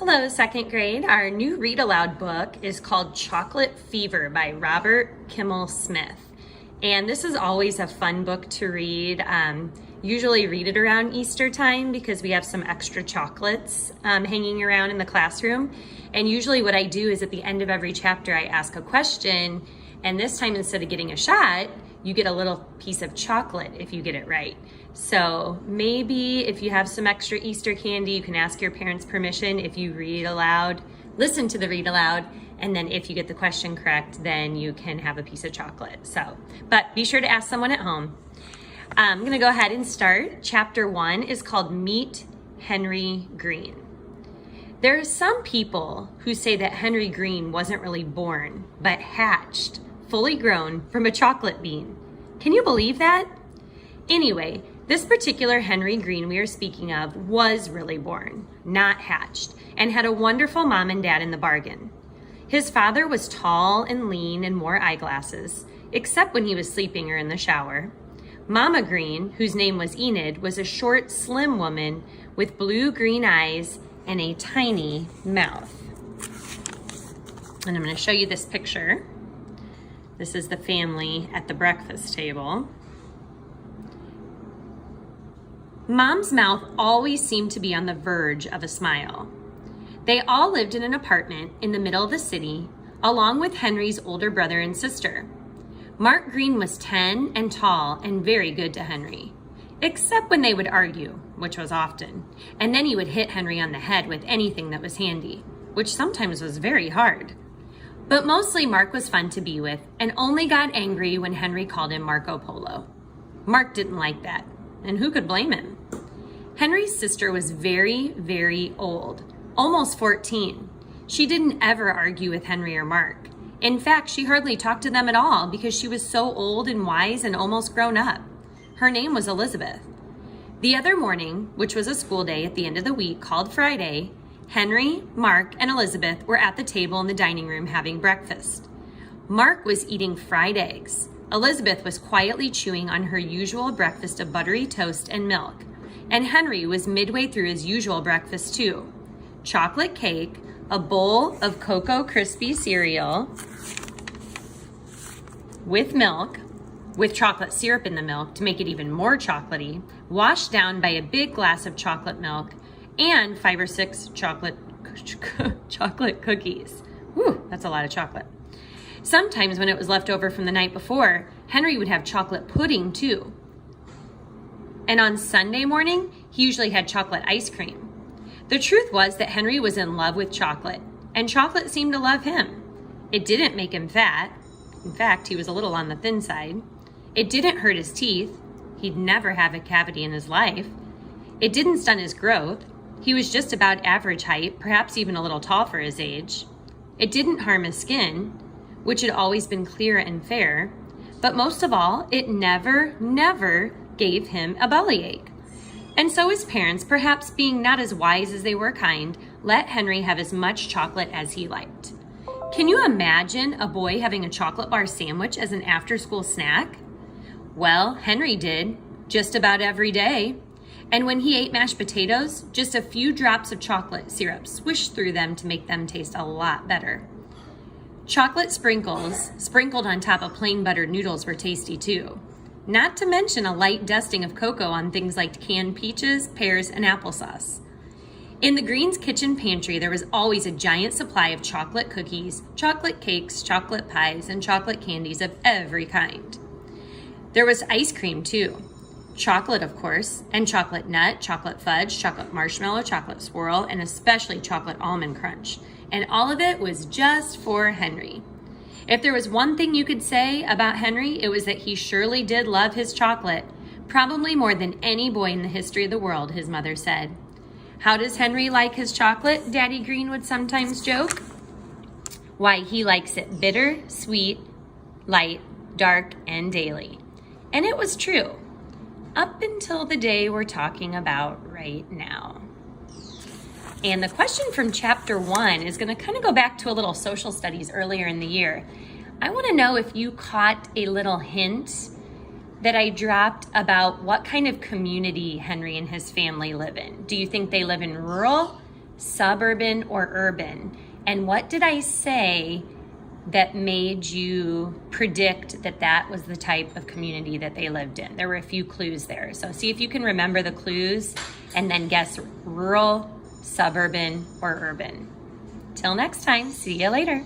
Hello, second grade. Our new read aloud book is called Chocolate Fever by Robert Kimmel Smith. And this is always a fun book to read. Usually read it around Easter time because we have some extra chocolates hanging around in the classroom. And usually what I do is at the end of every chapter, I ask a question. And this time, instead of getting a shot, you get a little piece of chocolate if you get it right. So maybe if you have some extra Easter candy, you can ask your parents' permission if you read aloud, listen to the read aloud, and then if you get the question correct, then you can have a piece of chocolate. But be sure to ask someone at home. I'm gonna go ahead and start. Chapter 1 is called Meet Henry Green. There are some people who say that Henry Green wasn't really born, but hatched, fully grown from a chocolate bean. Can you believe that? Anyway, this particular Henry Green we are speaking of was really born, not hatched, and had a wonderful mom and dad in the bargain. His father was tall and lean and wore eyeglasses, except when he was sleeping or in the shower. Mama Green, whose name was Enid, was a short, slim woman with blue-green eyes and a tiny mouth. And I'm going to show you this picture. This is the family at the breakfast table. Mom's mouth always seemed to be on the verge of a smile. They all lived in an apartment in the middle of the city, along with Henry's older brother and sister. Mark Green was 10 and tall and very good to Henry, except when they would argue, which was often, and then he would hit Henry on the head with anything that was handy, which sometimes was very hard. But mostly Mark was fun to be with and only got angry when Henry called him Marco Polo. Mark didn't like that, and who could blame him? Henry's sister was very, very old, almost 14. She didn't ever argue with Henry or Mark. In fact, she hardly talked to them at all because she was so old and wise and almost grown up. Her name was Elizabeth. The other morning, which was a school day at the end of the week called Friday, Henry, Mark, and Elizabeth were at the table in the dining room having breakfast. Mark was eating fried eggs. Elizabeth was quietly chewing on her usual breakfast of buttery toast and milk. And Henry was midway through his usual breakfast too. Chocolate cake, a bowl of Cocoa Krispy cereal with milk, with chocolate syrup in the milk to make it even more chocolatey, washed down by a big glass of chocolate milk, and 5 or 6 chocolate cookies. Whew, that's a lot of chocolate. Sometimes when it was left over from the night before, Henry would have chocolate pudding too. And on Sunday morning, he usually had chocolate ice cream. The truth was that Henry was in love with chocolate, and chocolate seemed to love him. It didn't make him fat. In fact, he was a little on the thin side. It didn't hurt his teeth. He'd never have a cavity in his life. It didn't stunt his growth. He was just about average height, perhaps even a little tall for his age. It didn't harm his skin, which had always been clear and fair. But most of all, it never gave him a bellyache. And so his parents, perhaps being not as wise as they were kind, let Henry have as much chocolate as he liked. Can you imagine a boy having a chocolate bar sandwich as an after-school snack? Well, Henry did, just about every day. And when he ate mashed potatoes, just a few drops of chocolate syrup swished through them to make them taste a lot better. Chocolate sprinkles sprinkled on top of plain buttered noodles were tasty too. Not to mention a light dusting of cocoa on things like canned peaches, pears, and applesauce. In the Greens' kitchen pantry, there was always a giant supply of chocolate cookies, chocolate cakes, chocolate pies, and chocolate candies of every kind. There was ice cream too. Chocolate, of course, and chocolate nut, chocolate fudge, chocolate marshmallow, chocolate swirl, and especially chocolate almond crunch. And all of it was just for Henry. If there was one thing you could say about Henry, it was that he surely did love his chocolate, probably more than any boy in the history of the world, his mother said. How does Henry like his chocolate? Daddy Green would sometimes joke. Why, he likes it bitter, sweet, light, dark, and daily. And it was true, up until the day we're talking about right now. And the question from chapter 1 is going to kind of go back to a little social studies earlier in the year. I want to know if you caught a little hint that I dropped about what kind of community Henry and his family live in. Do you think they live in rural, suburban or urban? And what did I say that made you predict that that was the type of community that they lived in? There were a few clues there. So see if you can remember the clues and then guess rural, suburban, or urban. Till next time, see you later.